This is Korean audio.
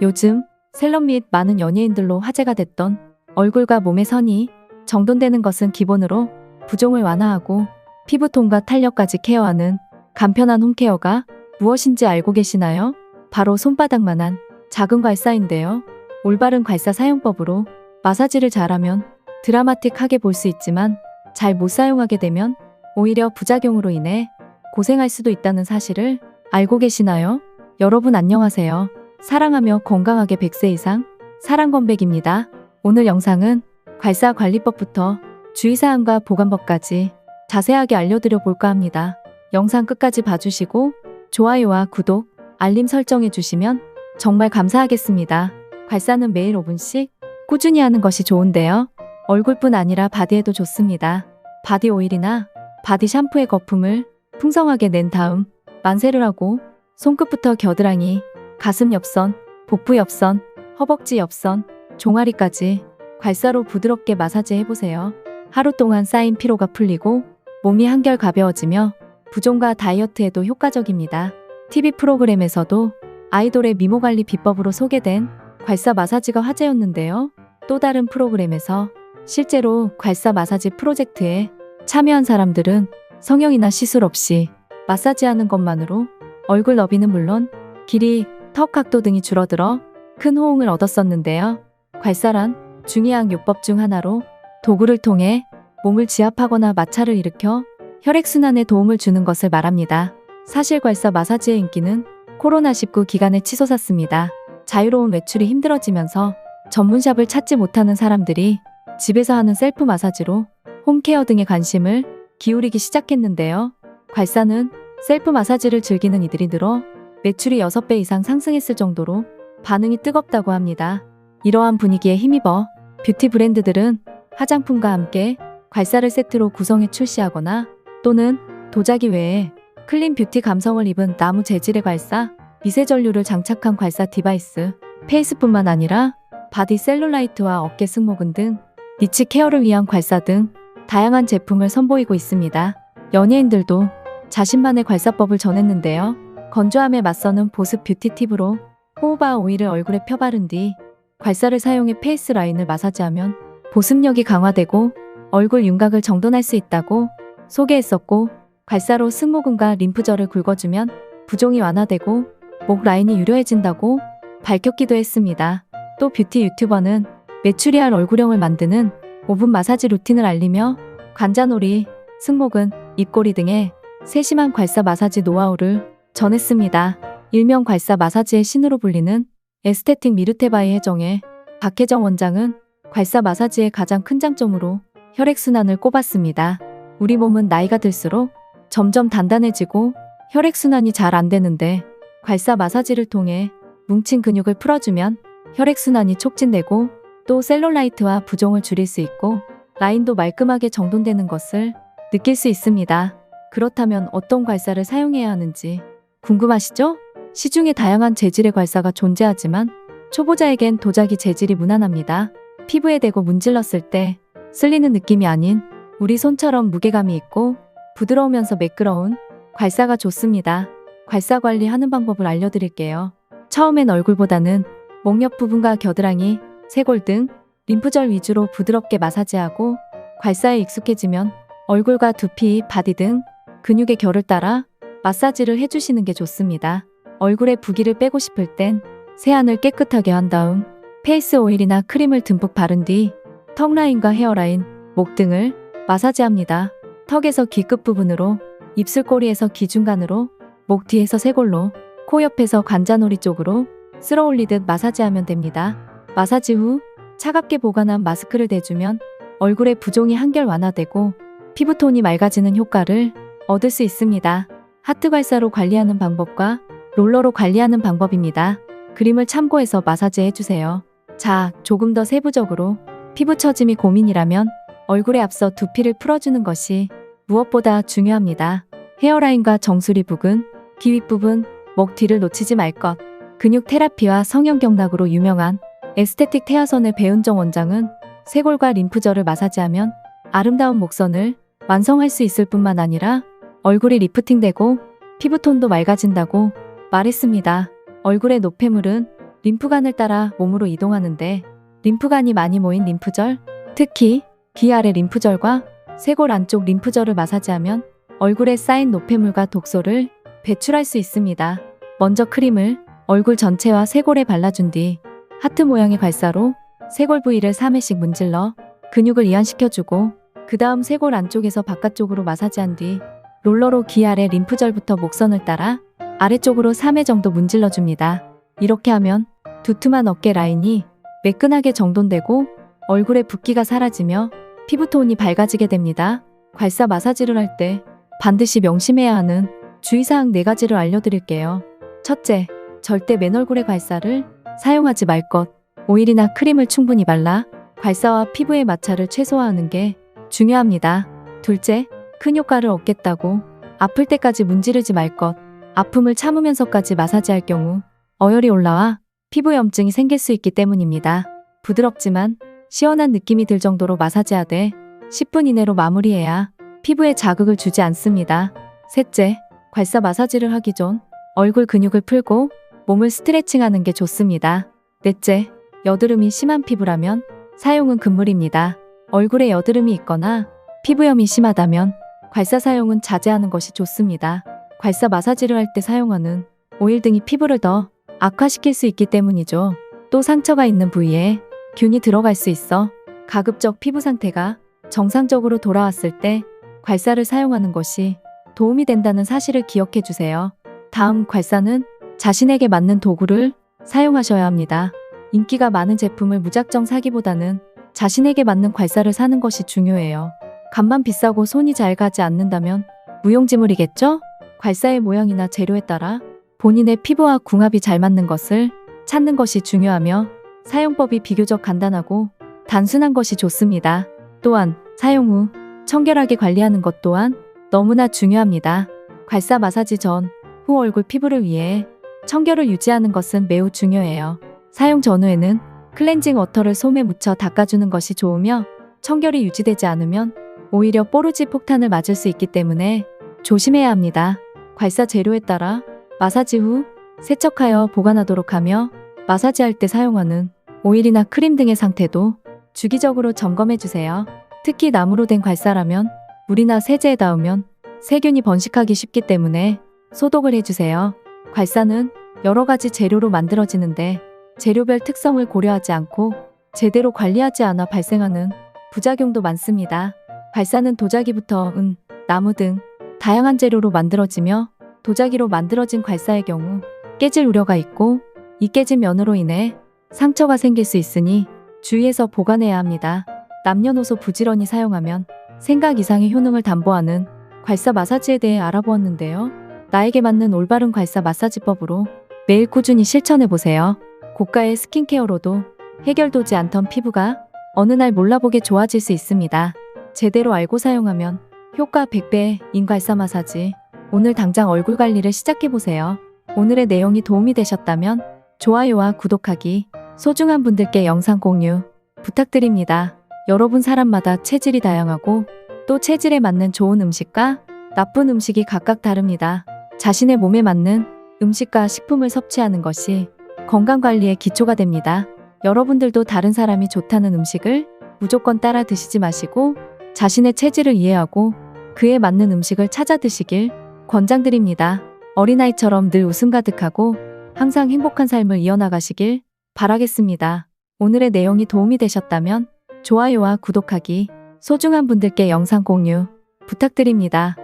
요즘 셀럽 및 많은 연예인들로 화제가 됐던 얼굴과 몸의 선이 정돈되는 것은 기본으로 부종을 완화하고 피부톤과 탄력까지 케어하는 간편한 홈케어가 무엇인지 알고 계시나요? 바로 손바닥만한 작은 괄사인데요. 올바른 괄사 사용법으로 마사지를 잘하면 드라마틱하게 볼 수 있지만 잘 못 사용하게 되면 오히려 부작용으로 인해 고생할 수도 있다는 사실을 알고 계시나요? 여러분 안녕하세요. 사랑하며 건강하게 100세 이상 사랑건백입니다. 오늘 영상은 괄사 관리법부터 주의사항과 보관법까지 자세하게 알려드려 볼까 합니다. 영상 끝까지 봐주시고 좋아요와 구독, 알림 설정해 주시면 정말 감사하겠습니다. 괄사는 매일 5분씩 꾸준히 하는 것이 좋은데요. 얼굴뿐 아니라 바디에도 좋습니다. 바디 오일이나 바디 샴푸의 거품을 풍성하게 낸 다음 만세를 하고 손끝부터 겨드랑이, 가슴 옆선, 복부 옆선, 허벅지 옆선, 종아리까지 괄사로 부드럽게 마사지 해보세요. 하루 동안 쌓인 피로가 풀리고 몸이 한결 가벼워지며 부종과 다이어트에도 효과적입니다. TV 프로그램에서도 아이돌의 미모관리 비법으로 소개된 괄사 마사지가 화제였는데요. 또 다른 프로그램에서 실제로 괄사 마사지 프로젝트에 참여한 사람들은 성형이나 시술 없이 마사지하는 것만으로 얼굴 너비는 물론 길이, 턱 각도 등이 줄어들어 큰 호응을 얻었었는데요. 괄사란 중의학 요법 중 하나로 도구를 통해 몸을 지압하거나 마찰을 일으켜 혈액순환에 도움을 주는 것을 말합니다. 사실 괄사 마사지의 인기는 코로나19 기간에 치솟았습니다. 자유로운 외출이 힘들어지면서 전문샵을 찾지 못하는 사람들이 집에서 하는 셀프 마사지로 홈케어 등에 관심을 기울이기 시작했는데요. 괄사는 셀프 마사지를 즐기는 이들이 늘어 매출이 6배 이상 상승했을 정도로 반응이 뜨겁다고 합니다. 이러한 분위기에 힘입어 뷰티 브랜드들은 화장품과 함께 괄사를 세트로 구성해 출시하거나 또는 도자기 외에 클린 뷰티 감성을 입은 나무 재질의 괄사, 미세 전류를 장착한 괄사 디바이스, 페이스뿐만 아니라 바디 셀룰라이트와 어깨 승모근 등 니치 케어를 위한 괄사 등 다양한 제품을 선보이고 있습니다. 연예인들도 자신만의 괄사법을 전했는데요. 건조함에 맞서는 보습 뷰티 팁으로 호호바 오일을 얼굴에 펴바른 뒤 괄사를 사용해 페이스 라인을 마사지하면 보습력이 강화되고 얼굴 윤곽을 정돈할 수 있다고 소개했었고, 괄사로 승모근과 림프절을 긁어주면 부종이 완화되고 목 라인이 유려해진다고 밝혔기도 했습니다. 또 뷰티 유튜버는 메추리알 얼굴형을 만드는 5분 마사지 루틴을 알리며 관자놀이, 승모근, 입꼬리 등의 세심한 괄사 마사지 노하우를 전했습니다. 일명 괄사 마사지의 신으로 불리는 에스테틱 미르테바이 혜정의 박혜정 원장은 괄사 마사지의 가장 큰 장점으로 혈액순환을 꼽았습니다. 우리 몸은 나이가 들수록 점점 단단해지고 혈액순환이 잘 안 되는데 괄사 마사지를 통해 뭉친 근육을 풀어주면 혈액순환이 촉진되고 또 셀룰라이트와 부종을 줄일 수 있고 라인도 말끔하게 정돈되는 것을 느낄 수 있습니다. 그렇다면 어떤 괄사를 사용해야 하는지 궁금하시죠? 시중에 다양한 재질의 괄사가 존재하지만 초보자에겐 도자기 재질이 무난합니다. 피부에 대고 문질렀을 때 쓸리는 느낌이 아닌 우리 손처럼 무게감이 있고 부드러우면서 매끄러운 괄사가 좋습니다. 괄사 관리하는 방법을 알려드릴게요. 처음엔 얼굴보다는 목 옆 부분과 겨드랑이, 쇄골 등 림프절 위주로 부드럽게 마사지하고 괄사에 익숙해지면 얼굴과 두피, 바디 등 근육의 결을 따라 마사지를 해주시는 게 좋습니다. 얼굴에 부기를 빼고 싶을 땐 세안을 깨끗하게 한 다음 페이스 오일이나 크림을 듬뿍 바른 뒤 턱 라인과 헤어라인, 목 등을 마사지합니다. 턱에서 귀 끝부분으로, 입술꼬리에서 귀 중간으로, 목 뒤에서 쇄골로, 코 옆에서 관자놀이 쪽으로 쓸어 올리듯 마사지하면 됩니다. 마사지 후 차갑게 보관한 마스크를 대주면 얼굴의 부종이 한결 완화되고 피부톤이 맑아지는 효과를 얻을 수 있습니다. 하트 괄사로 관리하는 방법과 롤러로 관리하는 방법입니다. 그림을 참고해서 마사지 해주세요. 자, 조금 더 세부적으로 피부 처짐이 고민이라면 얼굴에 앞서 두피를 풀어주는 것이 무엇보다 중요합니다. 헤어라인과 정수리 부근, 귀 윗부분, 목 뒤를 놓치지 말 것. 근육 테라피와 성형경락으로 유명한 에스테틱 태아선의 배은정 원장은 쇄골과 림프절을 마사지하면 아름다운 목선을 완성할 수 있을 뿐만 아니라 얼굴이 리프팅되고 피부톤도 맑아진다고 말했습니다. 얼굴의 노폐물은 림프관을 따라 몸으로 이동하는데 림프관이 많이 모인 림프절, 특히 귀 아래 림프절과 쇄골 안쪽 림프절을 마사지하면 얼굴에 쌓인 노폐물과 독소를 배출할 수 있습니다. 먼저 크림을 얼굴 전체와 쇄골에 발라준 뒤 하트 모양의 괄사로 쇄골 부위를 3회씩 문질러 근육을 이완시켜주고 그 다음 쇄골 안쪽에서 바깥쪽으로 마사지한 뒤 롤러로 귀 아래 림프절부터 목선을 따라 아래쪽으로 3회 정도 문질러줍니다. 이렇게 하면 두툼한 어깨 라인이 매끈하게 정돈되고 얼굴에 붓기가 사라지며 피부톤이 밝아지게 됩니다. 괄사 마사지를 할 때 반드시 명심해야 하는 주의사항 4가지를 알려드릴게요. 첫째, 절대 맨 얼굴에 괄사를 사용하지 말 것. 오일이나 크림을 충분히 발라 괄사와 피부의 마찰을 최소화하는 게 중요합니다. 둘째, 큰 효과를 얻겠다고 아플 때까지 문지르지 말 것. 아픔을 참으면서까지 마사지할 경우 어혈이 올라와 피부염증이 생길 수 있기 때문입니다. 부드럽지만 시원한 느낌이 들 정도로 마사지하되 10분 이내로 마무리해야 피부에 자극을 주지 않습니다. 셋째, 괄사 마사지를 하기 전 얼굴 근육을 풀고 몸을 스트레칭하는 게 좋습니다. 넷째, 여드름이 심한 피부라면 사용은 금물입니다. 얼굴에 여드름이 있거나 피부염이 심하다면 괄사 사용은 자제하는 것이 좋습니다. 괄사 마사지를 할 때 사용하는 오일 등이 피부를 더 악화시킬 수 있기 때문이죠. 또 상처가 있는 부위에 균이 들어갈 수 있어 가급적 피부 상태가 정상적으로 돌아왔을 때 괄사를 사용하는 것이 도움이 된다는 사실을 기억해 주세요. 다음, 괄사는 자신에게 맞는 도구를 사용하셔야 합니다. 인기가 많은 제품을 무작정 사기보다는 자신에게 맞는 괄사를 사는 것이 중요해요. 값만 비싸고 손이 잘 가지 않는다면 무용지물이겠죠? 괄사의 모양이나 재료에 따라 본인의 피부와 궁합이 잘 맞는 것을 찾는 것이 중요하며 사용법이 비교적 간단하고 단순한 것이 좋습니다. 또한 사용 후 청결하게 관리하는 것 또한 너무나 중요합니다. 괄사 마사지 전, 후 얼굴 피부를 위해 청결을 유지하는 것은 매우 중요해요. 사용 전후에는 클렌징 워터를 솜에 묻혀 닦아주는 것이 좋으며 청결이 유지되지 않으면 오히려 뽀루지 폭탄을 맞을 수 있기 때문에 조심해야 합니다. 괄사 재료에 따라 마사지 후 세척하여 보관하도록 하며 마사지할 때 사용하는 오일이나 크림 등의 상태도 주기적으로 점검해주세요. 특히 나무로 된 괄사라면 물이나 세제에 닿으면 세균이 번식하기 쉽기 때문에 소독을 해주세요. 괄사는 여러 가지 재료로 만들어지는데 재료별 특성을 고려하지 않고 제대로 관리하지 않아 발생하는 부작용도 많습니다. 괄사는 도자기부터 은, 나무 등 다양한 재료로 만들어지며 도자기로 만들어진 괄사의 경우 깨질 우려가 있고 이 깨진 면으로 인해 상처가 생길 수 있으니 주의해서 보관해야 합니다. 남녀노소 부지런히 사용하면 생각 이상의 효능을 담보하는 괄사 마사지에 대해 알아보았는데요. 나에게 맞는 올바른 괄사 마사지법으로 매일 꾸준히 실천해보세요. 고가의 스킨케어로도 해결되지 않던 피부가 어느 날 몰라보게 좋아질 수 있습니다. 제대로 알고 사용하면 효과 100배인 괄사 마사지. 오늘 당장 얼굴 관리를 시작해보세요. 오늘의 내용이 도움이 되셨다면 좋아요와 구독하기, 소중한 분들께 영상 공유 부탁드립니다. 여러분, 사람마다 체질이 다양하고 또 체질에 맞는 좋은 음식과 나쁜 음식이 각각 다릅니다. 자신의 몸에 맞는 음식과 식품을 섭취하는 것이 건강관리의 기초가 됩니다. 여러분들도 다른 사람이 좋다는 음식을 무조건 따라 드시지 마시고 자신의 체질을 이해하고 그에 맞는 음식을 찾아 드시길 권장드립니다. 어린아이처럼 늘 웃음 가득하고 항상 행복한 삶을 이어나가시길 바라겠습니다. 오늘의 내용이 도움이 되셨다면 좋아요와 구독하기, 소중한 분들께 영상 공유 부탁드립니다.